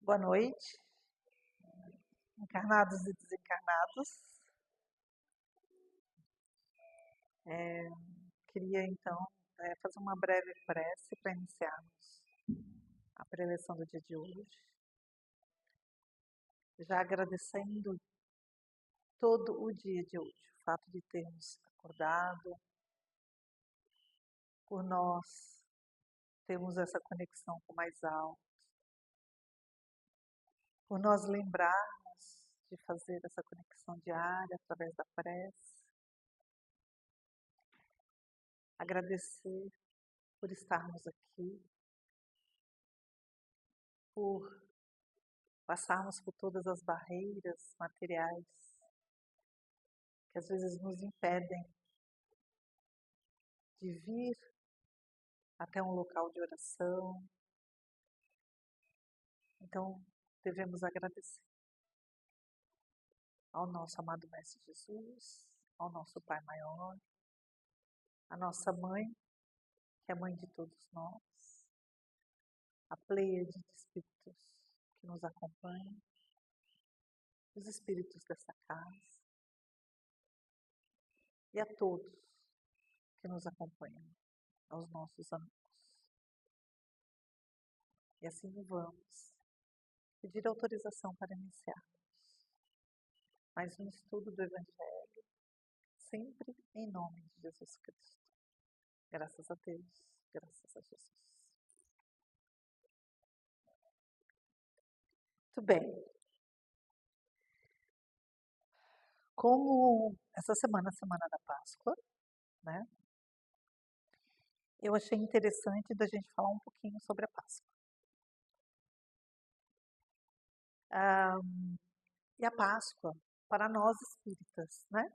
Boa noite, encarnados e desencarnados. Queria então fazer uma breve prece para iniciarmos a preleção do dia de hoje, já agradecendo todo o dia de hoje, o fato de termos acordado, por nós termos essa conexão com o mais alto, por nós lembrarmos de fazer essa conexão diária através da prece, agradecer por estarmos aqui, por passarmos por todas as barreiras materiais que às vezes nos impedem de vir até um local de oração. Então, devemos agradecer ao nosso amado Mestre Jesus, ao nosso Pai Maior, à nossa Mãe, que é a Mãe de todos nós, a pleiade de espíritos que nos acompanham, os espíritos dessa casa e a todos que nos acompanham, aos nossos amigos. E assim vamos pedir autorização para iniciarmos mais um estudo do Evangelho, sempre em nome de Jesus Cristo. Graças a Deus, graças a Jesus. Muito bem. Como essa semana é a Semana da Páscoa, né? Eu achei interessante da gente falar um pouquinho sobre a Páscoa. E a Páscoa, para nós espíritas, né?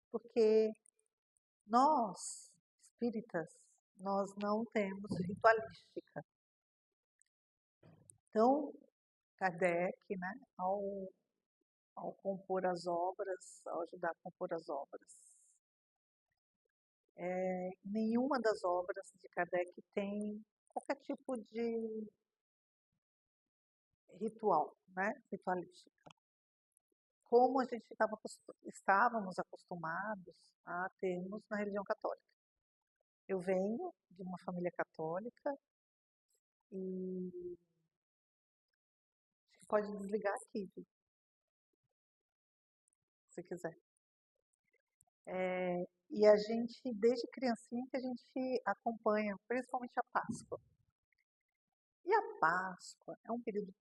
Porque nós, espíritas, nós não temos ritualística. Então, Kardec, né, ao compor as obras, ao ajudar a compor as obras, nenhuma das obras de Kardec tem qualquer tipo de ritual, né, ritualística. Como a gente estávamos acostumados a termos na religião católica. Eu venho de uma família católica e você pode desligar aqui, se quiser. E a gente, desde criancinha, que a gente acompanha, principalmente a Páscoa. E a Páscoa é um período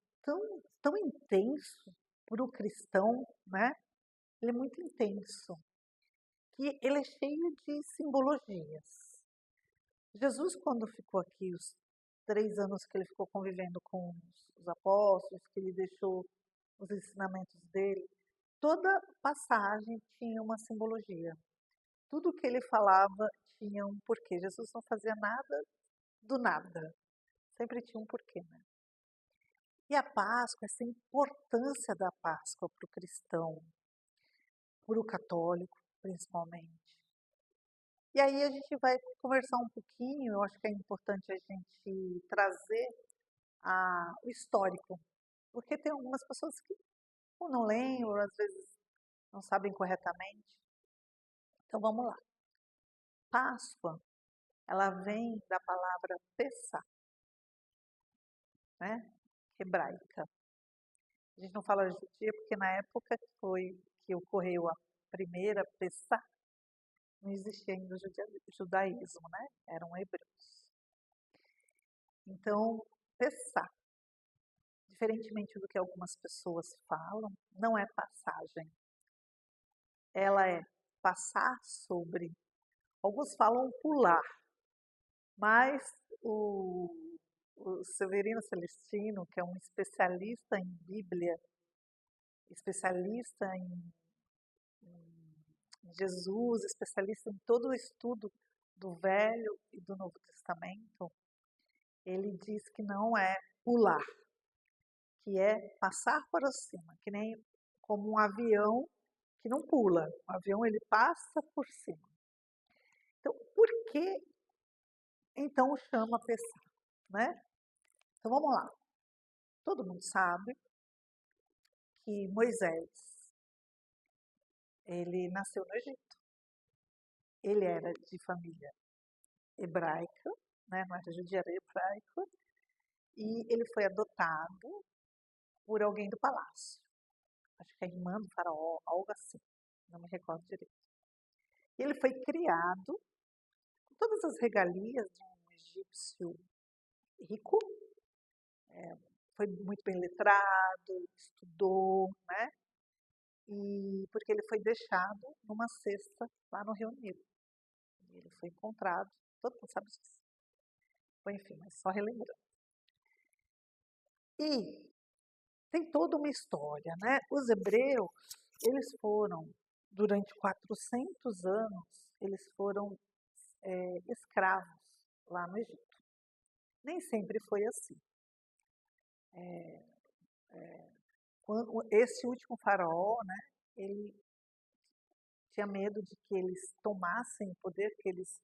tão intenso para o cristão, né? Ele é muito intenso, que ele é cheio de simbologias. Jesus, quando ficou aqui, os 3 anos que ele ficou convivendo com os apóstolos, que ele deixou os ensinamentos dele, toda passagem tinha uma simbologia. Tudo que ele falava tinha um porquê. Jesus não fazia nada do nada. Sempre tinha um porquê, né? E a Páscoa, essa importância da Páscoa para o cristão, para o católico, principalmente. E aí a gente vai conversar um pouquinho, eu acho que é importante a gente trazer o histórico, porque tem algumas pessoas que ou não lembram, às vezes não sabem corretamente. Então vamos lá. Páscoa, ela vem da palavra Pessá, né? Hebraica. A gente não fala judia porque na época que ocorreu a primeira Pessá, não existia ainda o judaísmo, né? Eram hebreus. Então, Pessá, diferentemente do que algumas pessoas falam, não é passagem. Ela é passar sobre. Alguns falam pular, mas o Severino Celestino, que é um especialista em Bíblia, especialista em Jesus, especialista em todo o estudo do Velho e do Novo Testamento, ele diz que não é pular, que é passar para cima, que nem como um avião que não pula. O avião ele passa por cima. Então, por que então chama Pessá, né? Então vamos lá. Todo mundo sabe que Moisés, ele nasceu no Egito. Ele era de família hebraica, né? Não era judia, era hebraico, e ele foi adotado por alguém do palácio. Acho que a irmã do faraó, algo assim, não me recordo direito. E ele foi criado com todas as regalias de um egípcio rico, foi muito bem letrado, estudou, né? E porque ele foi deixado numa cesta lá no Rio Nilo. E ele foi encontrado, todo mundo sabe disso. Bom, enfim, mas só relembrando. E tem toda uma história, né? Os hebreus, eles foram, durante 400 anos, eles foram escravos lá no Egito. Nem sempre foi assim. Esse último faraó, né, ele tinha medo de que eles tomassem o poder, que eles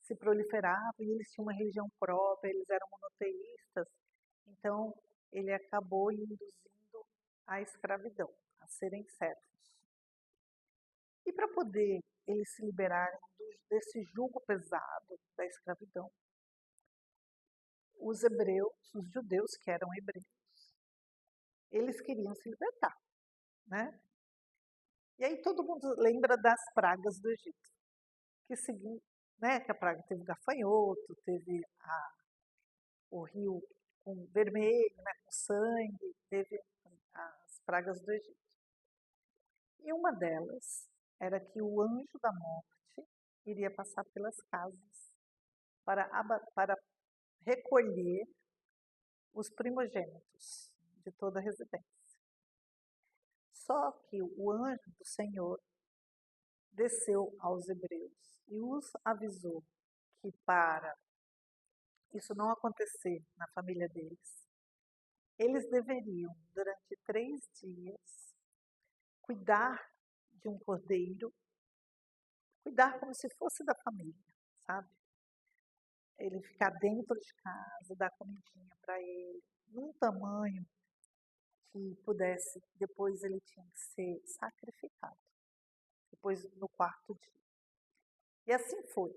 se proliferavam e eles tinham uma religião própria, eles eram monoteístas. Então, ele acabou induzindo à escravidão, a serem servos. E para poder eles se liberarem desse jugo pesado da escravidão, os hebreus, os judeus que eram hebreus, eles queriam se libertar, né? E aí todo mundo lembra das pragas do Egito, que seguiu, né? Que a praga teve gafanhoto, teve o rio com vermelho, né? Com sangue, teve as pragas do Egito. E uma delas era que o anjo da morte iria passar pelas casas para recolher os primogênitos de toda a residência. Só que o anjo do Senhor desceu aos hebreus e os avisou que para isso não acontecer na família deles, eles deveriam, durante 3 dias, cuidar de um cordeiro, cuidar como se fosse da família, sabe? Ele ficar dentro de casa, dar comidinha para ele, num tamanho que pudesse, depois ele tinha que ser sacrificado, depois no 4º dia. E assim foi.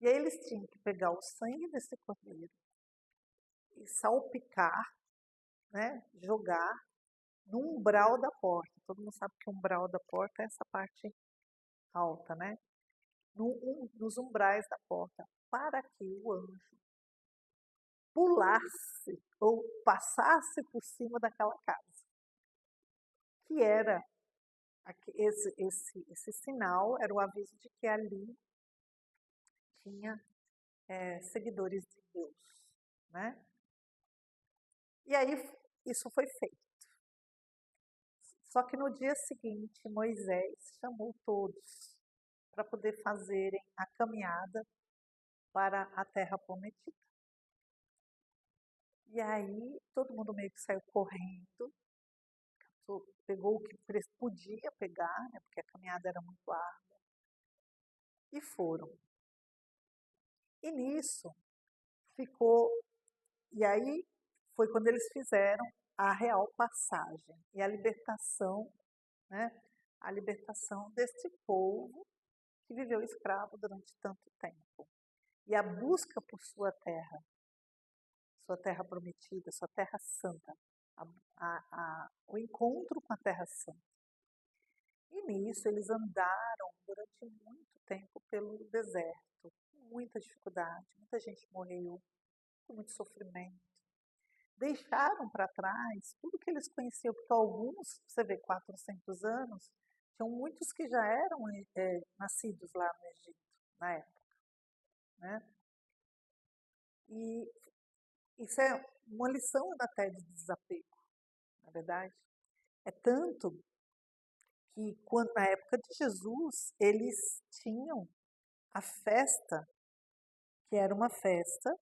E aí eles tinham que pegar o sangue desse cordeiro e salpicar, né, jogar no umbral da porta. Todo mundo sabe que o umbral da porta é essa parte alta, né? Nos umbrais da porta, para que o anjo pulasse ou passasse por cima daquela casa. Que era esse sinal, era o aviso de que ali tinha seguidores de Deus, né? E aí isso foi feito. Só que no dia seguinte, Moisés chamou todos para poder fazerem a caminhada para a terra prometida. E aí todo mundo meio que saiu correndo, pegou o que podia pegar, né, porque a caminhada era muito árdua, e foram. E nisso ficou, e aí foi quando eles fizeram a real passagem e a libertação, né, a libertação deste povo que viveu escravo durante tanto tempo. E a busca por sua terra prometida, sua terra santa, o encontro com a terra santa. E nisso eles andaram durante muito tempo pelo deserto, com muita dificuldade, muita gente morreu, com muito sofrimento. Deixaram para trás tudo que eles conheciam, porque alguns, você vê, 400 anos, tinham muitos que já eram nascidos lá no Egito, na época, né? E isso é uma lição até de desapego, na verdade. É tanto que, na época de Jesus, eles tinham a festa, que era uma festa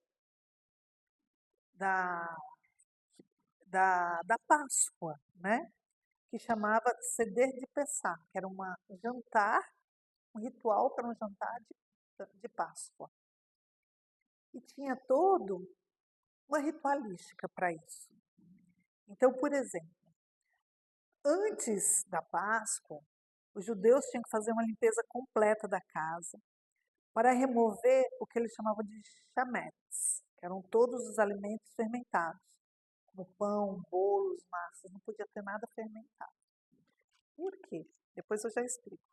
da Páscoa, né? Que chamava Seder de Pessah, que era um ritual para um jantar de Páscoa. E tinha todo uma ritualística para isso. Então, por exemplo, antes da Páscoa, os judeus tinham que fazer uma limpeza completa da casa para remover o que eles chamavam de chametes, que eram todos os alimentos fermentados, como pão, bolos, massas, não podia ter nada fermentado. Por quê? Depois eu já explico.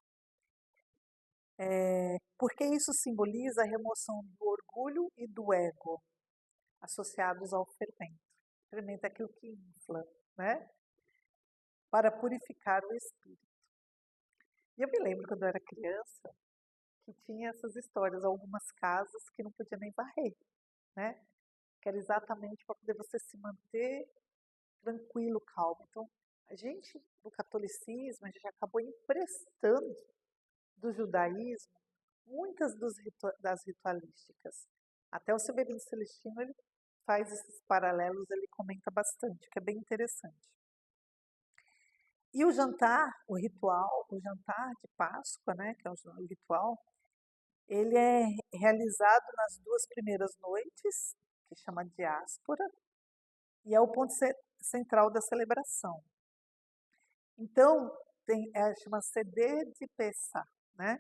Porque isso simboliza a remoção do orgulho e do ego associados ao fermento. O fermento é aquilo que infla, né? Para purificar o espírito. E eu me lembro quando eu era criança que tinha essas histórias, algumas casas que não podia nem varrer, né? Que era exatamente para poder você se manter tranquilo, calmo. Então, a gente, do catolicismo, a gente acabou emprestando do judaísmo muitas das ritualísticas. Até o Severino Celestino, ele faz esses paralelos, ele comenta bastante, que é bem interessante. E o jantar, o ritual, o jantar de Páscoa, né, que é o ritual, ele é realizado nas 2 primeiras noites, que chama diáspora, e é o ponto central da celebração. Então, chama Seder de Pessah, né?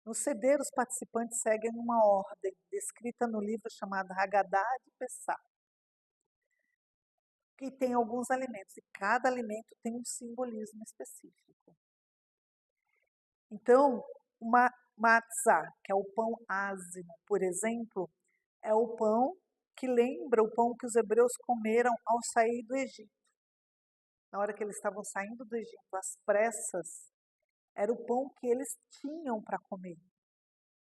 No Seder, os participantes seguem uma ordem descrita no livro chamado Haggadah de Pessah, que tem alguns alimentos, e cada alimento tem um simbolismo específico. Então, uma matzah, que é o pão ázimo, por exemplo, é o pão que lembra o pão que os hebreus comeram ao sair do Egito. Na hora que eles estavam saindo do Egito, às pressas, era o pão que eles tinham para comer.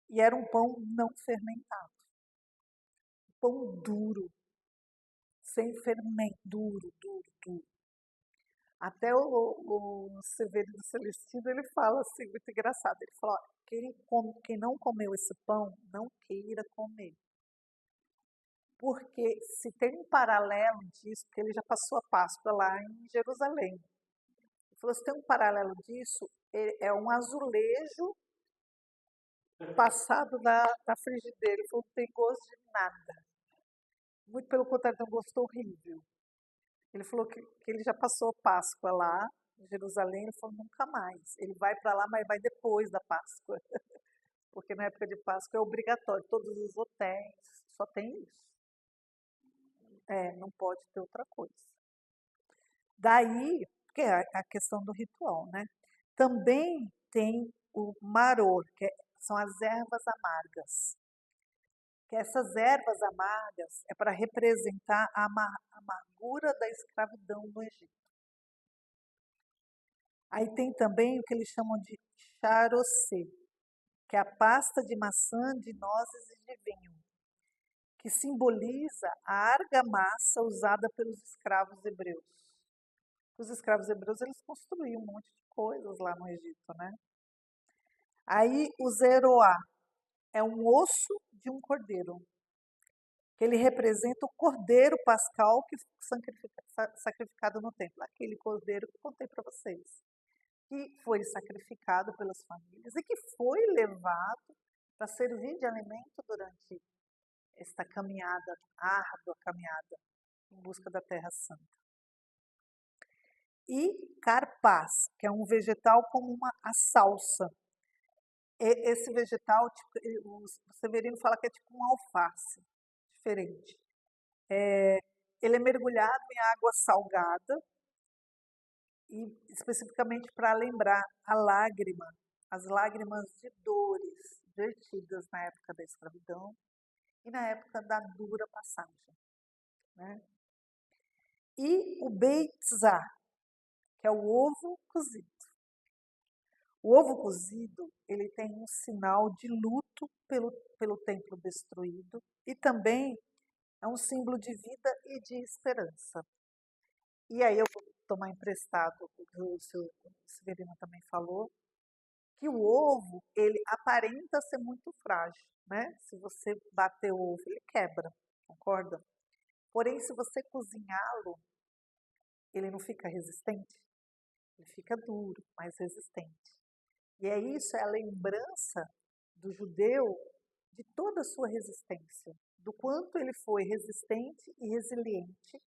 E era um pão não fermentado. Pão duro, sem fermento, duro. Até o Severino Celestino, ele fala assim, muito engraçado, ele fala, quem não comeu esse pão, não queira comer. Porque se tem um paralelo disso, porque ele já passou a Páscoa lá em Jerusalém. Ele falou, se tem um paralelo disso, é um azulejo passado na frigideira. Ele falou, não tem gosto de nada. Muito pelo contrário, tem um gosto horrível. Ele falou que ele já passou a Páscoa lá em Jerusalém, ele falou, nunca mais. Ele vai para lá, mas vai depois da Páscoa. Porque na época de Páscoa é obrigatório, todos os hotéis, só tem isso. Não pode ter outra coisa. Daí, que é a questão do ritual, né? Também tem o maror, são as ervas amargas. Que essas ervas amargas é para representar a amargura da escravidão no Egito. Aí tem também o que eles chamam de charocê, que é a pasta de maçã, de nozes e de vinho, que simboliza a argamassa usada pelos escravos hebreus. Os escravos hebreus, eles construíam um monte de coisas lá no Egito, né? Aí o zeroá é um osso de um cordeiro, que ele representa o cordeiro pascal que foi sacrificado no templo, aquele cordeiro que contei para vocês, que foi sacrificado pelas famílias e que foi levado para servir de alimento durante esta caminhada, árdua caminhada, em busca da Terra Santa. E carpaz, que é um vegetal como a salsa. Esse vegetal, tipo, o Severino fala que é tipo um alface, diferente. Ele é mergulhado em água salgada, e especificamente para lembrar as lágrimas de dores vertidas na época da escravidão e na época da dura passagem, né? E o beitzá, que é o ovo cozido. O ovo cozido, ele tem um sinal de luto pelo templo destruído e também é um símbolo de vida e de esperança. E aí eu vou tomar emprestado o que o Severino também falou, que o ovo, ele aparenta ser muito frágil, né? Se você bater o ovo, ele quebra, concorda? Porém, se você cozinhá-lo, ele não fica resistente, ele fica duro, mais resistente. E é isso, é a lembrança do judeu de toda a sua resistência, do quanto ele foi resistente e resiliente,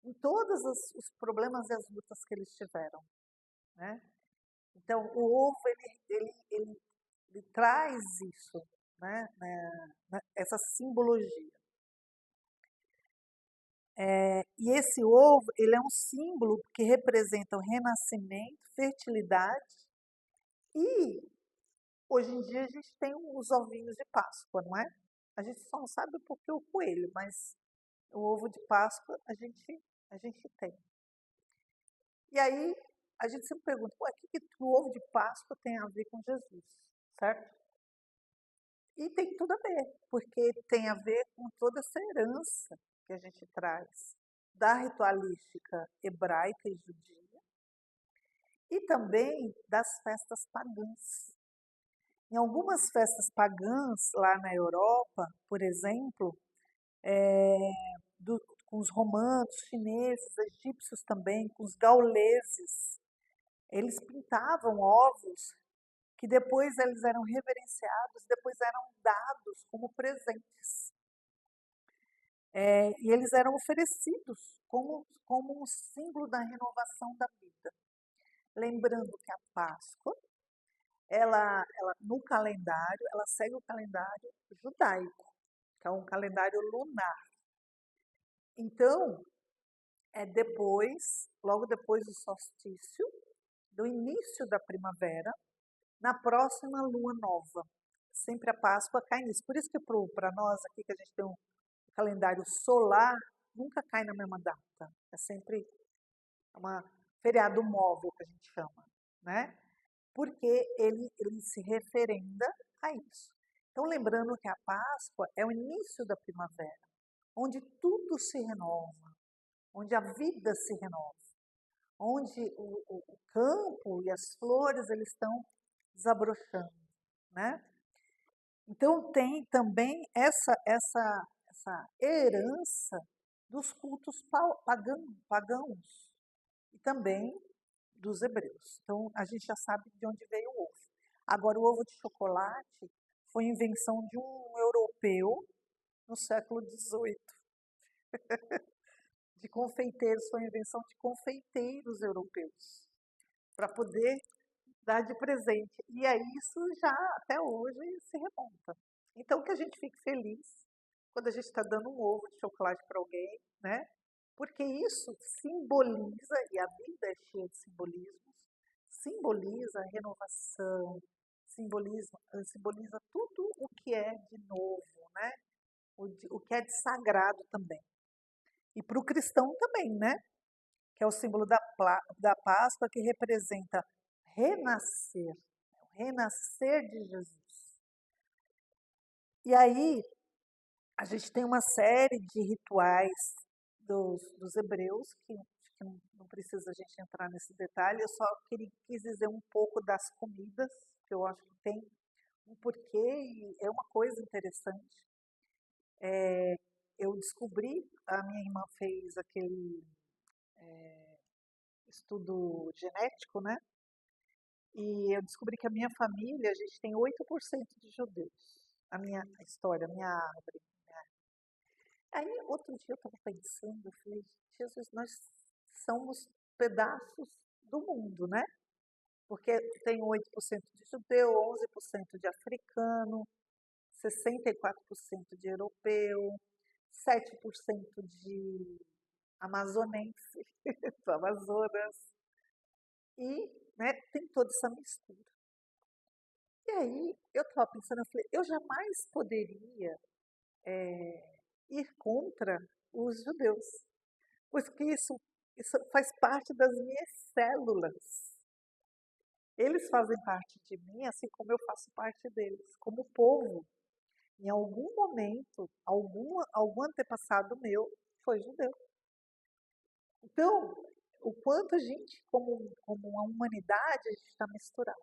em todos os problemas e as lutas que eles tiveram, né? Então, o ovo, ele traz isso, né? Essa simbologia. E esse ovo, ele é um símbolo que representa o renascimento, fertilidade, e hoje em dia a gente tem os ovinhos de Páscoa, não é? A gente só não sabe por que o coelho, mas o ovo de Páscoa a gente tem. E aí a gente sempre pergunta, o que o ovo de Páscoa tem a ver com Jesus, certo? E tem tudo a ver, porque tem a ver com toda essa herança que a gente traz da ritualística hebraica e judia e também das festas pagãs. Em algumas festas pagãs, lá na Europa, por exemplo, com os romanos, chineses, egípcios também, com os gauleses, eles pintavam ovos que depois eles eram reverenciados, depois eram dados como presentes. E eles eram oferecidos como um símbolo da renovação da vida. Lembrando que a Páscoa, no calendário, ela segue o calendário judaico, que é um calendário lunar. Então, logo depois do solstício, do início da primavera, na próxima lua nova. Sempre a Páscoa cai nisso. Por isso que para nós aqui, que a gente tem um calendário solar, nunca cai na mesma data. É sempre um feriado móvel, que a gente chama, né? Porque ele se referenda a isso. Então, lembrando que a Páscoa é o início da primavera, onde tudo se renova, onde a vida se renova, onde o campo e as flores eles estão desabrochando, né? Então tem também essa herança dos cultos pagãos e também dos hebreus. Então a gente já sabe de onde veio o ovo. Agora o ovo de chocolate foi invenção de um europeu no século XVIII. De confeiteiros, foi invenção de confeiteiros europeus para poder dar de presente. E aí isso já até hoje se remonta. Então que a gente fique feliz quando a gente está dando um ovo de chocolate para alguém, né? Porque isso simboliza, e a vida é cheia de simbolismos, simboliza a renovação, simboliza tudo o que é de novo, né? O que é de sagrado também. E para o cristão também, né? Que é o símbolo da Páscoa, que representa renascer, o renascer de Jesus. E aí, a gente tem uma série de rituais dos hebreus, que não precisa a gente entrar nesse detalhe, eu só quis dizer um pouco das comidas, que eu acho que tem um porquê e é uma coisa interessante. Eu descobri, a minha irmã fez aquele estudo genético, né? E eu descobri que a minha família, a gente tem 8% de judeus. A minha história, a minha árvore. Aí, outro dia eu estava pensando, eu falei, Jesus, nós somos pedaços do mundo, né? Porque tem 8% de judeu, 11% de africano, 64% de europeu, 7% de amazonense, do Amazonas, e né, tem toda essa mistura. E aí eu estava pensando, eu falei, eu jamais poderia ir contra os judeus, porque isso faz parte das minhas células. Eles fazem parte de mim, assim como eu faço parte deles, como povo. Em algum momento, algum antepassado meu foi judeu. Então, o quanto a gente, como uma humanidade, a gente está misturado,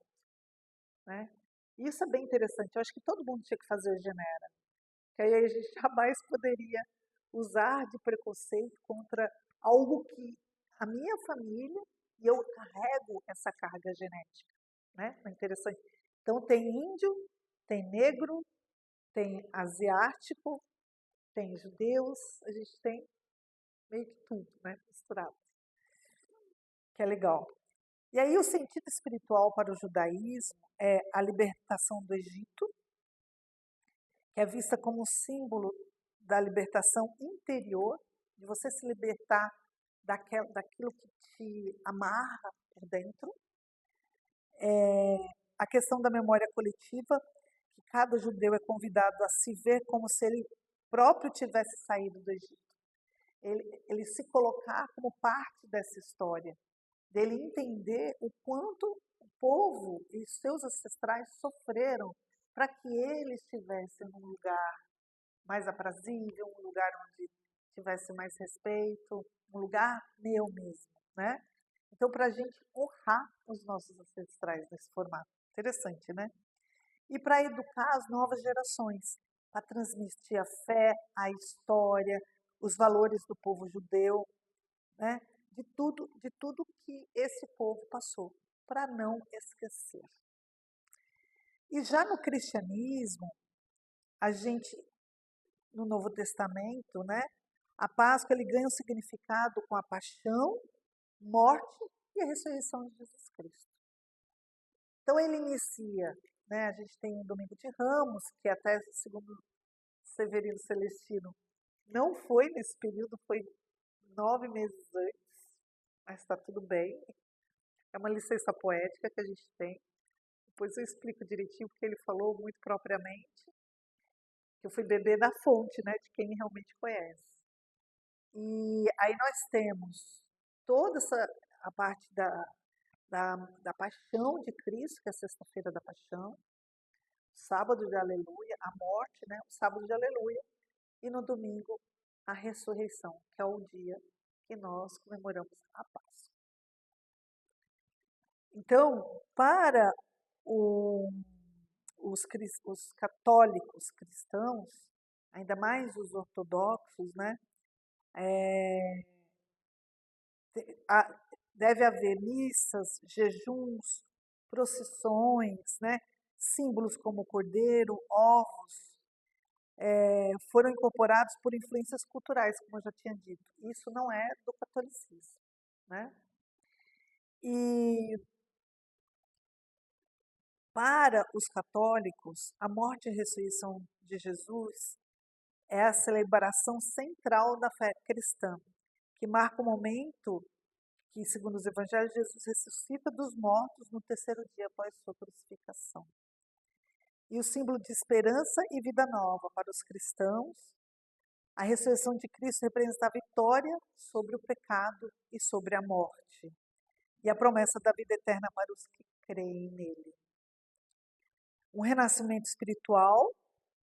né? Isso é bem interessante. Eu acho que todo mundo tinha que fazer o Genera, que aí a gente jamais poderia usar de preconceito contra algo que a minha família e eu carrego essa carga genética, né? É interessante. Então tem índio, tem negro, tem asiático, tem judeus, a gente tem meio que tudo, né? Misturado, que é legal. E aí o sentido espiritual para o judaísmo é a libertação do Egito, que é vista como um símbolo da libertação interior, de você se libertar daquilo que te amarra por dentro. A questão da memória coletiva, que cada judeu é convidado a se ver como se ele próprio tivesse saído do Egito. Ele se colocar como parte dessa história, dele entender o quanto o povo e seus ancestrais sofreram para que ele estivesse num lugar mais aprazível, um lugar onde tivesse mais respeito, um lugar meu mesmo, né? Então, para a gente honrar os nossos ancestrais nesse formato. Interessante, né? E para educar as novas gerações, para transmitir a fé, a história, os valores do povo judeu, né? De tudo que esse povo passou, para não esquecer. E já no cristianismo, a gente, no Novo Testamento, né? A Páscoa ele ganha um significado com a paixão, morte e a ressurreição de Jesus Cristo. Então ele inicia, né? A gente tem o Domingo de Ramos, que até segundo Severino Celestino não foi nesse período, foi 9 meses antes, mas está tudo bem. É uma licença poética que a gente tem. Depois eu explico direitinho, porque ele falou muito propriamente, que eu fui beber da fonte, né, de quem realmente conhece. E aí nós temos toda a parte da paixão de Cristo, que é a sexta-feira da paixão, sábado de aleluia, a morte, né, o sábado de aleluia, e no domingo a ressurreição, que é o dia que nós comemoramos a Páscoa. Então, para os católicos cristãos, ainda mais os ortodoxos, né, deve haver missas, jejuns, procissões, né, símbolos como o cordeiro, ovos, foram incorporados por influências culturais, como eu já tinha dito. Isso não é do catolicismo, né? E para os católicos, a morte e a ressurreição de Jesus é a celebração central da fé cristã, que marca o momento que, segundo os evangelhos, Jesus ressuscita dos mortos no terceiro dia após sua crucificação. E o símbolo de esperança e vida nova para os cristãos, a ressurreição de Cristo representa a vitória sobre o pecado e sobre a morte, e a promessa da vida eterna para os que creem nele. Um renascimento espiritual,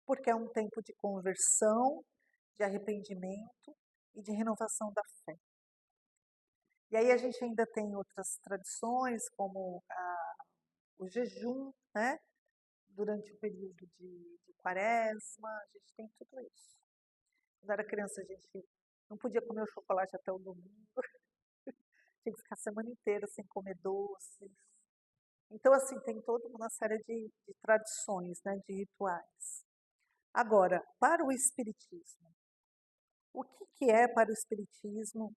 porque é um tempo de conversão, de arrependimento e de renovação da fé. E aí a gente ainda tem outras tradições, como o jejum, né? Durante o período de quaresma, a gente tem tudo isso. Quando era criança, a gente não podia comer o chocolate até o domingo, tinha que ficar a semana inteira sem comer doces. Então, assim, tem toda uma série de tradições, né, de rituais. Agora, para o Espiritismo, o que é para o Espiritismo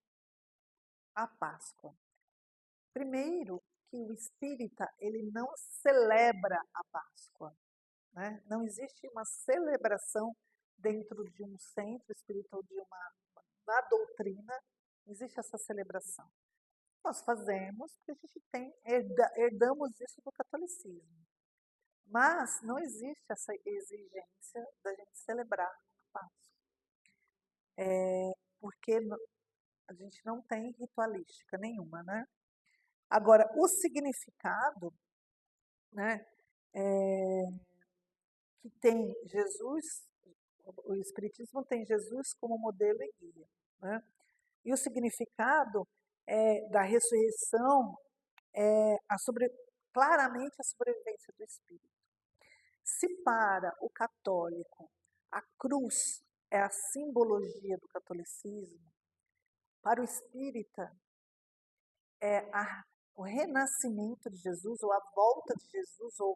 a Páscoa? Primeiro, que o espírita ele não celebra a Páscoa, né? Não existe uma celebração dentro de um centro espiritual, da doutrina, não existe essa celebração. Nós fazemos porque a gente herdamos isso do catolicismo. Mas não existe essa exigência da gente celebrar a Páscoa. Porque a gente não tem ritualística nenhuma, né? Agora, o significado, né, que tem Jesus, o Espiritismo tem Jesus como modelo e guia, né? E o significado da ressurreição é claramente a sobrevivência do Espírito. Se para o católico a cruz é a simbologia do catolicismo, para o espírita é o renascimento de Jesus, ou a volta de Jesus, ou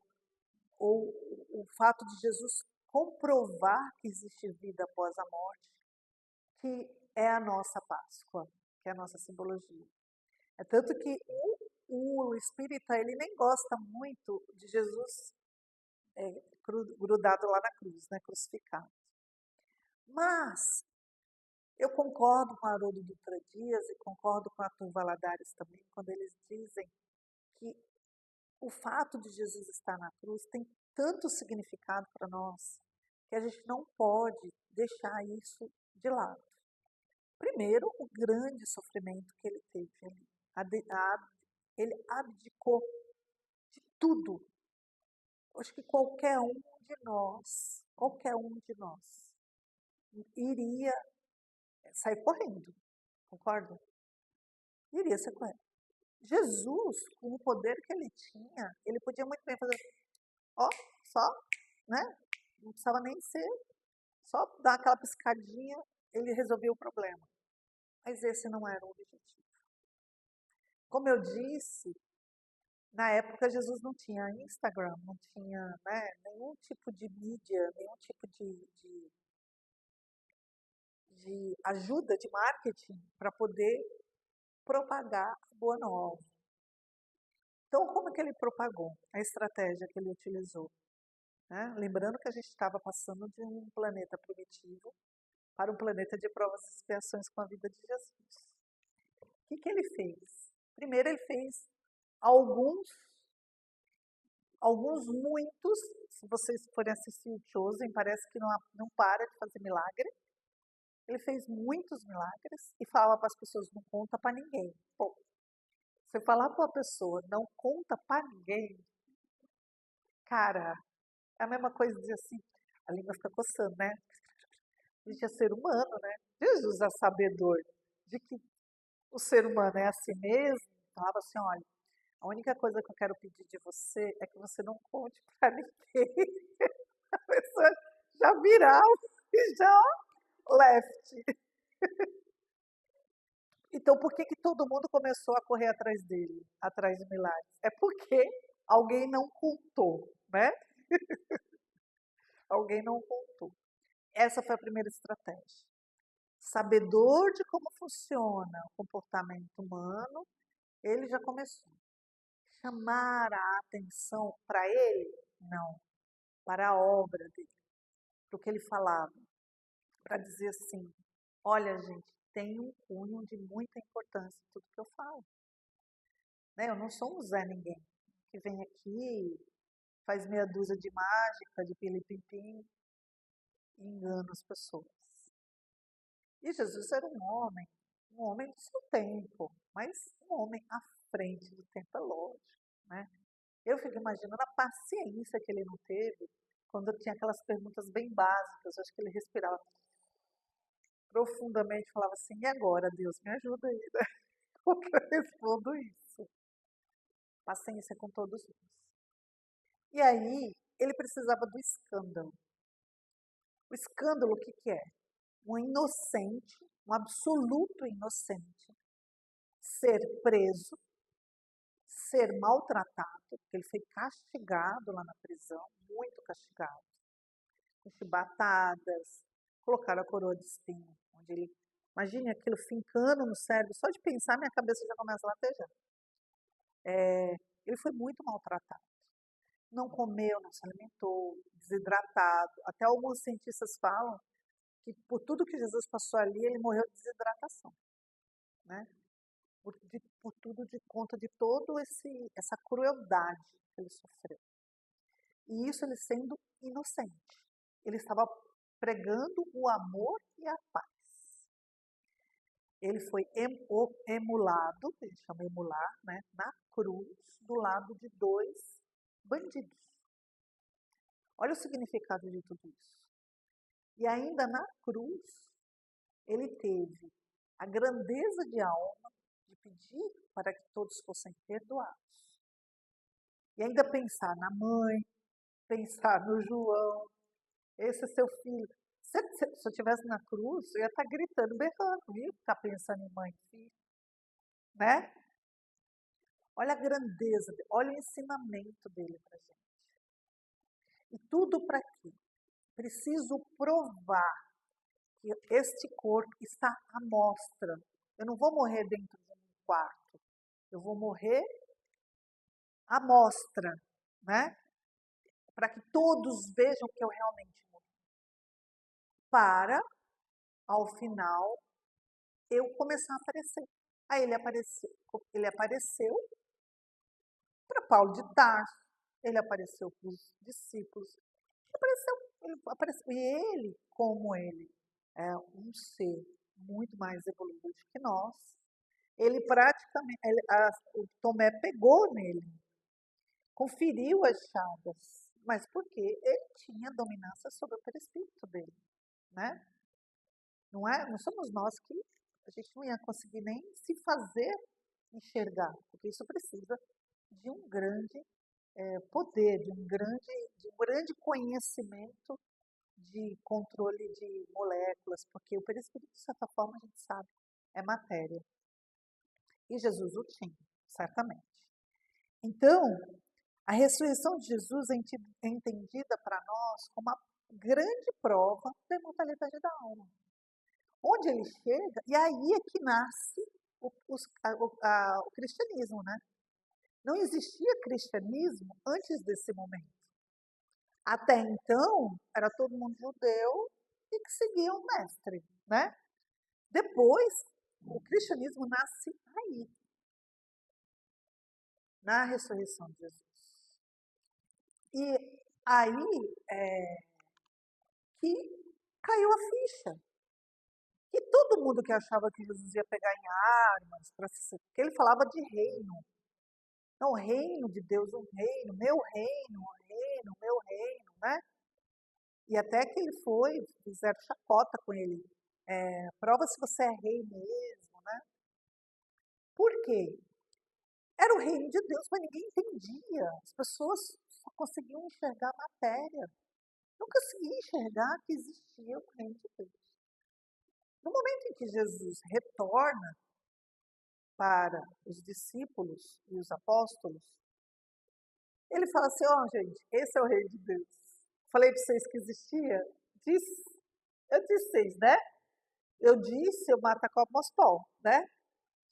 o fato de Jesus comprovar que existe vida após a morte, que é a nossa Páscoa, que é a nossa simbologia. É tanto que o espírita, ele nem gosta muito de Jesus grudado lá na cruz, né, crucificado. Mas eu concordo com a Haroldo Dutra Dias e concordo com a Arthur Valadares também, quando eles dizem que o fato de Jesus estar na cruz tem tanto significado para nós que a gente não pode deixar isso de lado. Primeiro, o grande sofrimento que ele teve ali. Ele abdicou de tudo. Acho que qualquer um de nós, iria sair correndo, concorda? Iria sair correndo. Jesus, com o poder que ele tinha, ele podia muito bem fazer, ó, só, né? Não precisava nem ser, só dar aquela piscadinha, ele resolveu o problema. Mas esse não era o objetivo. Como eu disse, na época Jesus não tinha Instagram, não tinha, né, nenhum tipo de mídia, nenhum tipo de ajuda de marketing para poder propagar a boa nova. Então, como é que ele propagou? A estratégia que ele utilizou. Né? Lembrando que a gente estava passando de um planeta primitivo para um planeta de provas e expiações com a vida de Jesus. O que ele fez? Primeiro, ele fez muitos, se vocês forem assistir o Chosen, parece que não para de fazer milagre. Ele fez muitos milagres e fala para as pessoas, não conta para ninguém. Bom, você falar para uma pessoa, não conta para ninguém, cara, é a mesma coisa de dizer assim, a língua fica coçando, né? A gente é ser humano, né? Jesus é sabedor de que o ser humano é assim mesmo. Falava assim, olha, a única coisa que eu quero pedir de você é que você não conte para ninguém. A pessoa já virava e já left. Então, por que todo mundo começou a correr atrás dele, atrás de milagres? É porque alguém não contou, né? Alguém não contou. Essa foi a primeira estratégia. Sabedor de como funciona o comportamento humano, ele já começou. Chamar a atenção para ele? Não. Para a obra dele. Para o que ele falava. Para dizer assim, olha gente, tem um cunho de muita importância em tudo que eu falo. Né? Eu não sou um Zé Ninguém, que vem aqui, faz meia dúzia de mágica, de pili-pim-pim, e engana as pessoas. E Jesus era um homem do seu tempo, mas um homem à frente do tempo, é lógico. Né? Eu fico imaginando a paciência que ele não teve quando tinha aquelas perguntas bem básicas. Eu acho que ele respirava profundamente e falava assim, e agora, Deus, me ajuda aí, né? Como que eu respondo isso? Paciência com todos nós. E aí, ele precisava do escândalo. O escândalo, o que é? Um inocente, um absoluto inocente, ser preso, ser maltratado, porque ele foi castigado lá na prisão, muito castigado, com chibatadas, colocaram a coroa de espinho, onde ele, imagine aquilo fincando no cérebro, só de pensar minha cabeça já começa a latejar. Ele foi muito maltratado. Não comeu, não se alimentou, desidratado. Até alguns cientistas falam que por tudo que Jesus passou ali, ele morreu de desidratação. Né? Por tudo de conta de toda essa crueldade que ele sofreu. E isso ele sendo inocente. Ele estava pregando o amor e a paz. Ele foi emulado, a gente chama emular, né, na cruz, do lado de dois bandidos. Olha o significado de tudo isso. E ainda na cruz, ele teve a grandeza de alma de pedir para que todos fossem perdoados. E ainda pensar na mãe, pensar no João, esse é seu filho. Se eu estivesse na cruz, eu ia estar gritando, berrando, ia estar pensando em mãe e filho. Né? Olha a grandeza, olha o ensinamento dele para a gente. E tudo para quê? Preciso provar que este corpo está à mostra. Eu não vou morrer dentro de um quarto, eu vou morrer à mostra, né? Para que todos vejam que eu realmente morri. Para, ao final, eu começar a aparecer. Aí ele apareceu para Paulo de Tarso, ele apareceu para os discípulos, e ele, como ele é um ser muito mais evoluído que nós, ele praticamente, o Tomé pegou nele, conferiu as chagas, mas porque ele tinha dominância sobre o perispírito dele, né? Não é? Não somos nós que a gente não ia conseguir nem se fazer enxergar, porque isso precisa de um grande poder, de um grande conhecimento de controle de moléculas, porque o perispírito, de certa forma, a gente sabe, é matéria. E Jesus o tinha, certamente. Então, a ressurreição de Jesus é entendida para nós como uma grande prova da imortalidade da alma. Onde ele chega, e aí é que nasce o cristianismo, né? Não existia cristianismo antes desse momento. Até então, era todo mundo judeu e que seguia o mestre, né? Depois, o cristianismo nasce aí, na ressurreição de Jesus. E aí que caiu a ficha. E todo mundo que achava que Jesus ia pegar em armas, porque ele falava de reino. Não, o reino de Deus, um reino, meu reino, né? E até que ele foi, fizeram chacota com ele. Prova se você é rei mesmo, né? Por quê? Era o reino de Deus, mas ninguém entendia. As pessoas só conseguiam enxergar a matéria. Não conseguiam enxergar que existia o reino de Deus. No momento em que Jesus retorna para os discípulos e os apóstolos, ele fala assim, gente, esse é o reino de Deus. Falei para vocês que existia? Eu disse vocês, né? Eu disse, eu mato a cosmos, né?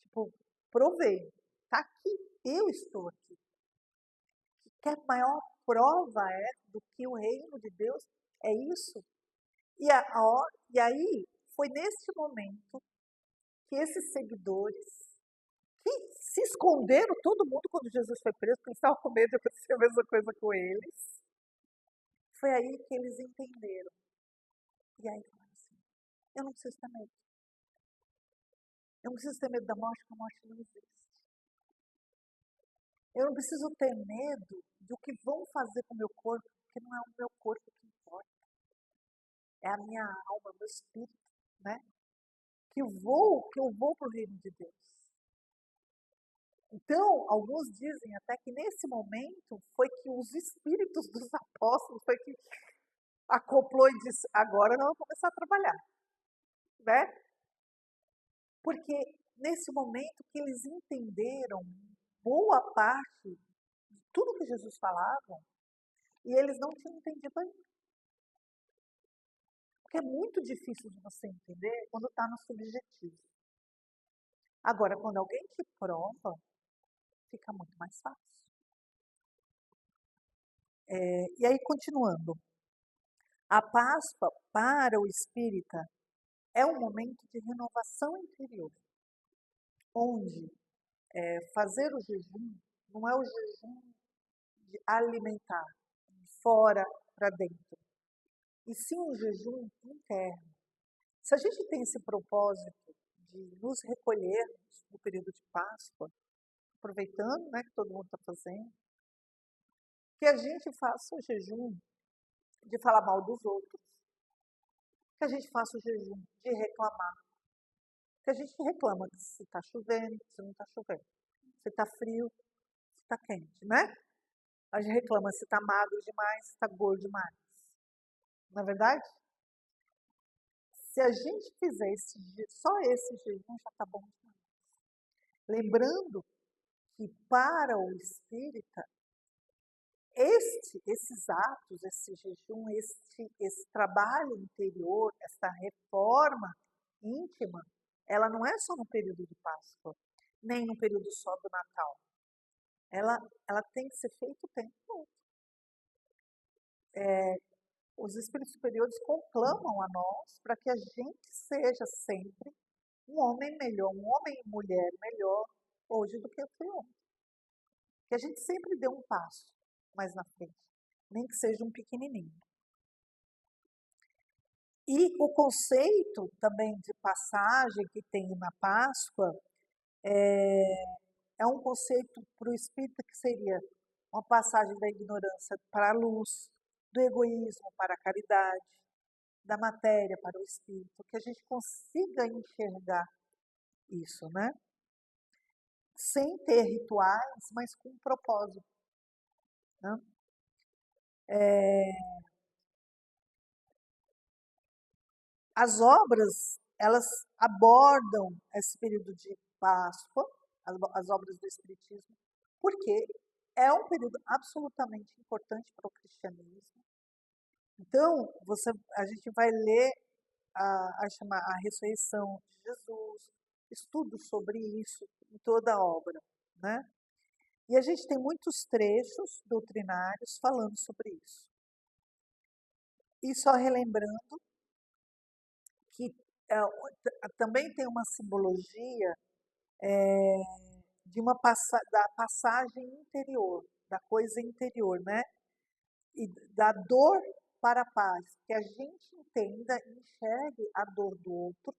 Tipo, provei. Está aqui, eu estou aqui. Que a maior prova é do que o reino de Deus é isso. E aí, foi neste momento que esses seguidores, que se esconderam, todo mundo quando Jesus foi preso, porque eles estavam com medo de acontecer a mesma coisa com eles, foi aí que eles entenderam. E aí falaram assim, eu não preciso ter medo. Eu não preciso ter medo da morte, porque a morte não existe. Eu não preciso ter medo do que vão fazer com o meu corpo, porque não é o meu corpo que importa. É a minha alma, meu espírito, né? Que eu vou para o reino de Deus. Então, alguns dizem até que nesse momento foi que os espíritos dos apóstolos foi que acoplou e disse, agora nós vamos começar a trabalhar, né? Porque nesse momento que eles entenderam boa parte de tudo que Jesus falava, e eles não tinham entendido ainda. Porque é muito difícil de você entender quando está no subjetivo. Agora, quando alguém te prova, fica muito mais fácil. E aí, continuando. A Páscoa, para o espírita, é um momento de renovação interior, onde fazer o jejum não é o jejum de alimentar, de fora para dentro, e sim um jejum interno. Se a gente tem esse propósito de nos recolhermos no período de Páscoa, aproveitando, né, que todo mundo está fazendo, que a gente faça o jejum de falar mal dos outros, que a gente faça o jejum de reclamar, que a gente reclama se está chovendo, se não está chovendo, se está frio, se está quente, né? A gente reclama se está magro demais, se está gordo demais. Não é verdade? Se a gente fizer só esse jejum, já está bom demais. Lembrando que para o espírita, esses atos, esse jejum, esse trabalho interior, essa reforma íntima, ela não é só no período de Páscoa, nem no período só do Natal. Ela tem que ser feita o tempo todo. Os espíritos superiores conclamam a nós para que a gente seja sempre um homem melhor, um homem e mulher melhor hoje do que foi ontem. Que a gente sempre dê um passo mais na frente, nem que seja um pequenininho. E o conceito também de passagem que tem na Páscoa é um conceito para o espírita que seria uma passagem da ignorância para a luz, do egoísmo para a caridade, da matéria para o espírito, que a gente consiga enxergar isso, né? Sem ter rituais, mas com um propósito. Né? As obras, elas abordam esse período de Páscoa, as obras do Espiritismo, porque é um período absolutamente importante para o cristianismo. Então, a gente vai ler a ressurreição de Jesus, estudos sobre isso em toda a obra, né? E a gente tem muitos trechos doutrinários falando sobre isso. E só relembrando que também tem uma simbologia da passagem interior, da coisa interior, né? E da dor para a paz, que a gente entenda e enxergue a dor do outro,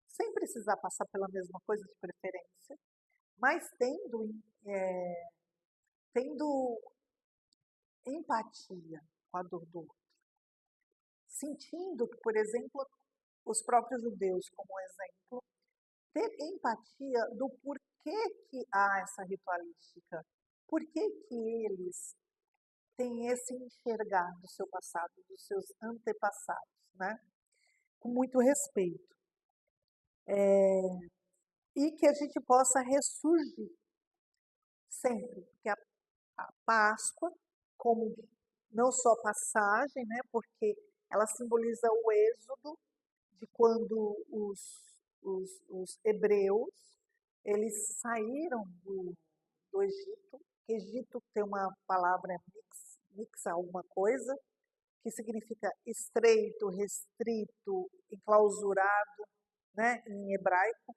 sem precisar passar pela mesma coisa de preferência, mas tendo empatia com a dor do outro. Sentindo que, por exemplo, os próprios judeus, como exemplo, ter empatia do porquê que há essa ritualística, por que eles têm esse enxergar do seu passado, dos seus antepassados, né? Com muito respeito. E que a gente possa ressurgir sempre, porque a Páscoa, como não só passagem, né? Porque ela simboliza o êxodo de quando os hebreus eles saíram do Egito. Egito tem uma palavra mix alguma coisa, que significa estreito, restrito, enclausurado, né, em hebraico.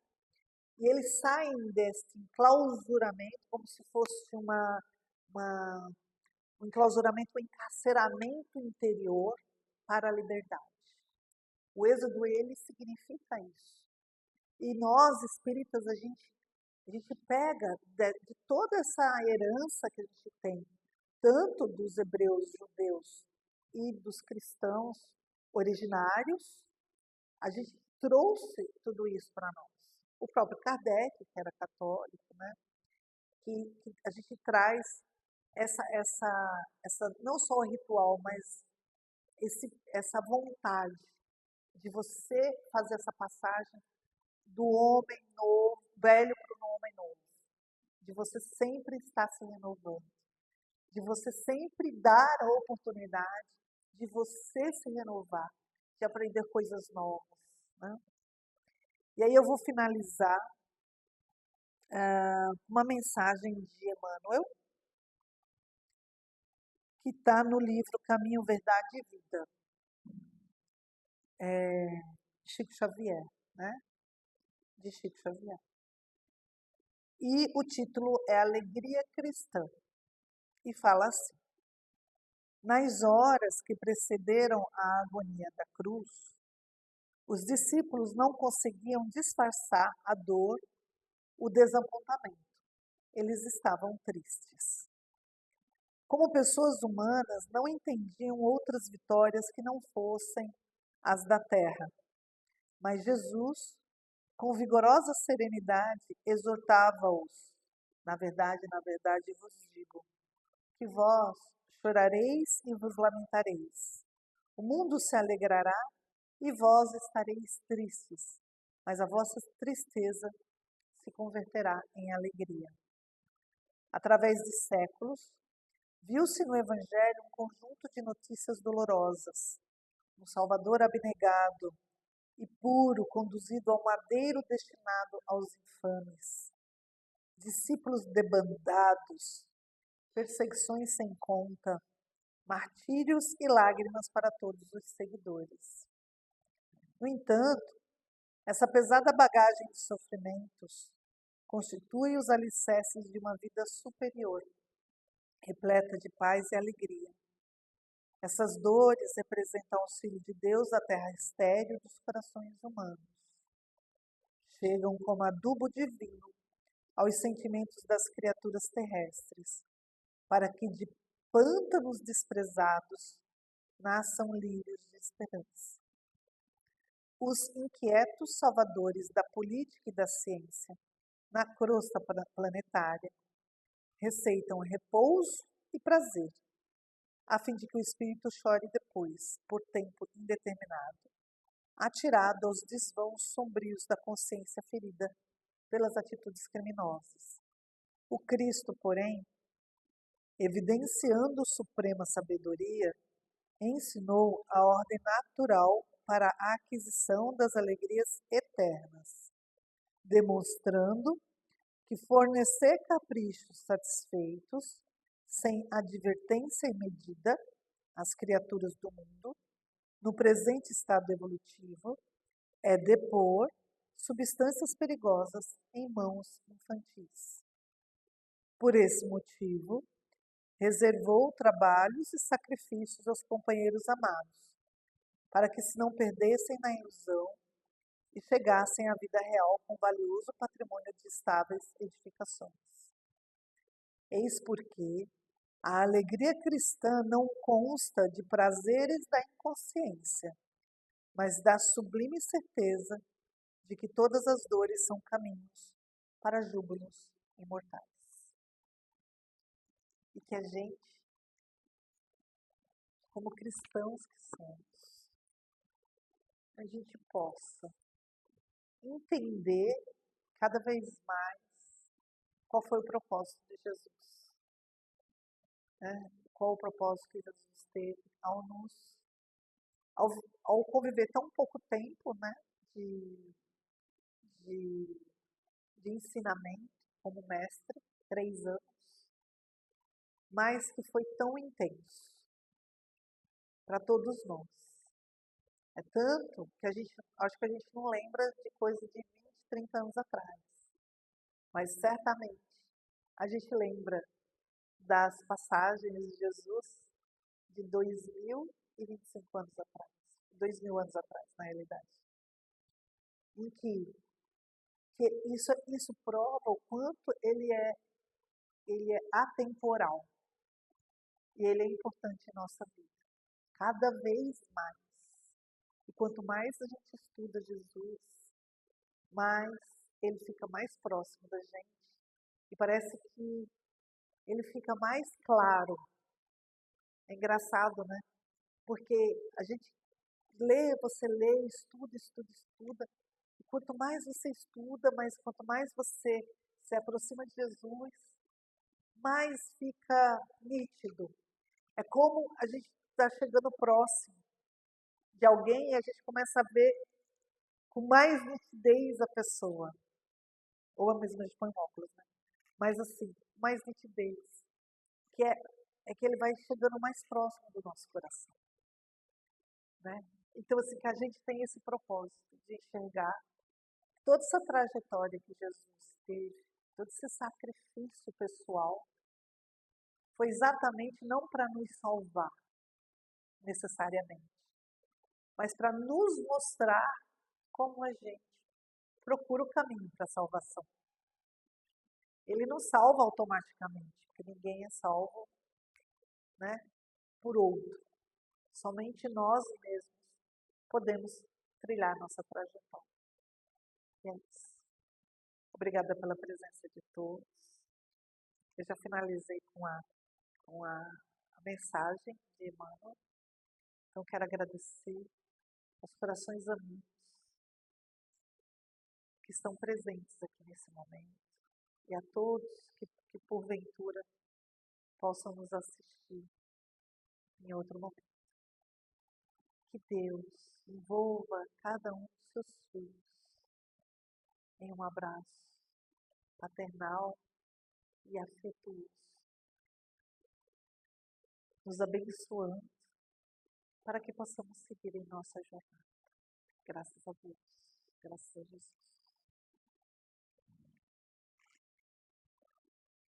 E eles saem desse enclausuramento como se fosse um enclausuramento, um encarceramento interior para a liberdade. O êxodo, ele significa isso. E nós, espíritas, a gente pega de toda essa herança que a gente tem, tanto dos hebreus, judeus e dos cristãos originários, a gente trouxe tudo isso para nós. O próprio Kardec, que era católico, né? que a gente traz essa não só o ritual, mas essa vontade de você fazer essa passagem do homem novo, velho para o homem novo, de você sempre estar se renovando, de você sempre dar a oportunidade de você se renovar, de aprender coisas novas. Né? E aí eu vou finalizar uma mensagem de Emmanuel, que está no livro Caminho, Verdade e Vida, Chico Xavier, né? De Chico Xavier. E o título é Alegria Cristã. E fala assim: nas horas que precederam a agonia da cruz, os discípulos não conseguiam disfarçar a dor, o desapontamento. Eles estavam tristes. Como pessoas humanas, não entendiam outras vitórias que não fossem as da terra. Mas Jesus, com vigorosa serenidade, exortava-os. Na verdade, vos digo, que vós chorareis e vos lamentareis. O mundo se alegrará e vós estareis tristes, mas a vossa tristeza se converterá em alegria. Através de séculos, Viu-se no Evangelho um conjunto de notícias dolorosas. Um Salvador abnegado e puro, conduzido ao madeiro destinado aos infames. Discípulos debandados, perseguições sem conta, martírios e lágrimas para todos os seguidores. No entanto, essa pesada bagagem de sofrimentos constitui os alicerces de uma vida superior, repleta de paz e alegria. Essas dores representam o auxílio de Deus à terra estéril dos corações humanos. Chegam como adubo divino aos sentimentos das criaturas terrestres, para que de pântanos desprezados nasçam lírios de esperança. Os inquietos salvadores da política e da ciência, na crosta planetária, receitam repouso e prazer, a fim de que o espírito chore depois, por tempo indeterminado, atirado aos desvãos sombrios da consciência ferida pelas atitudes criminosas. O Cristo, porém, evidenciando suprema sabedoria, ensinou a ordem natural para a aquisição das alegrias eternas, demonstrando que fornecer caprichos satisfeitos, sem advertência e medida, às criaturas do mundo, no presente estado evolutivo, é depor substâncias perigosas em mãos infantis. Por esse motivo, reservou trabalhos e sacrifícios aos companheiros amados, para que se não perdessem na ilusão e chegassem à vida real com valioso patrimônio de estáveis edificações. Eis porque a alegria cristã não consta de prazeres da inconsciência, mas da sublime certeza de que todas as dores são caminhos para júbilos imortais. E que a gente, como cristãos que somos, a gente possa entender cada vez mais qual foi o propósito de Jesus, né? Qual o propósito que Jesus teve ao conviver tão pouco tempo, né, de, de ensinamento como mestre, 3 anos, mas que foi tão intenso para todos nós. É tanto que acho que a gente não lembra de coisa de 20, 30 anos atrás, mas certamente a gente lembra das passagens de Jesus de 2025 anos atrás, 2000 anos atrás, na realidade, em que isso prova o quanto ele é atemporal e ele é importante em nossa vida, cada vez mais. E quanto mais a gente estuda Jesus, mais ele fica mais próximo da gente e parece que ele fica mais claro. É engraçado, né? Porque a gente você lê, estuda, estuda, estuda. E quanto mais você estuda, quanto mais você se aproxima de Jesus, mais fica nítido. É como a gente está chegando próximo de alguém e a gente começa a ver com mais nitidez a pessoa. Ou a mesma de põe óculos, né? Mas assim, mais nitidez. Que é que ele vai chegando mais próximo do nosso coração, né? Então, assim, que a gente tem esse propósito de enxergar toda essa trajetória que Jesus teve, todo esse sacrifício pessoal, foi exatamente não para nos salvar, necessariamente, mas para nos mostrar como a gente procura o caminho para a salvação. Ele não salva automaticamente, porque ninguém é salvo, né, por outro. Somente nós mesmos podemos trilhar nossa trajetória. E é isso. Obrigada pela presença de todos. Eu já finalizei com a mensagem de Emmanuel. Então, quero agradecer aos corações amigos que estão presentes aqui nesse momento e a todos que porventura possam nos assistir em outro momento. Que Deus envolva cada um dos seus filhos em um abraço paternal e afetuoso, nos abençoando para que possamos seguir em nossa jornada. Graças a Deus, graças a Jesus.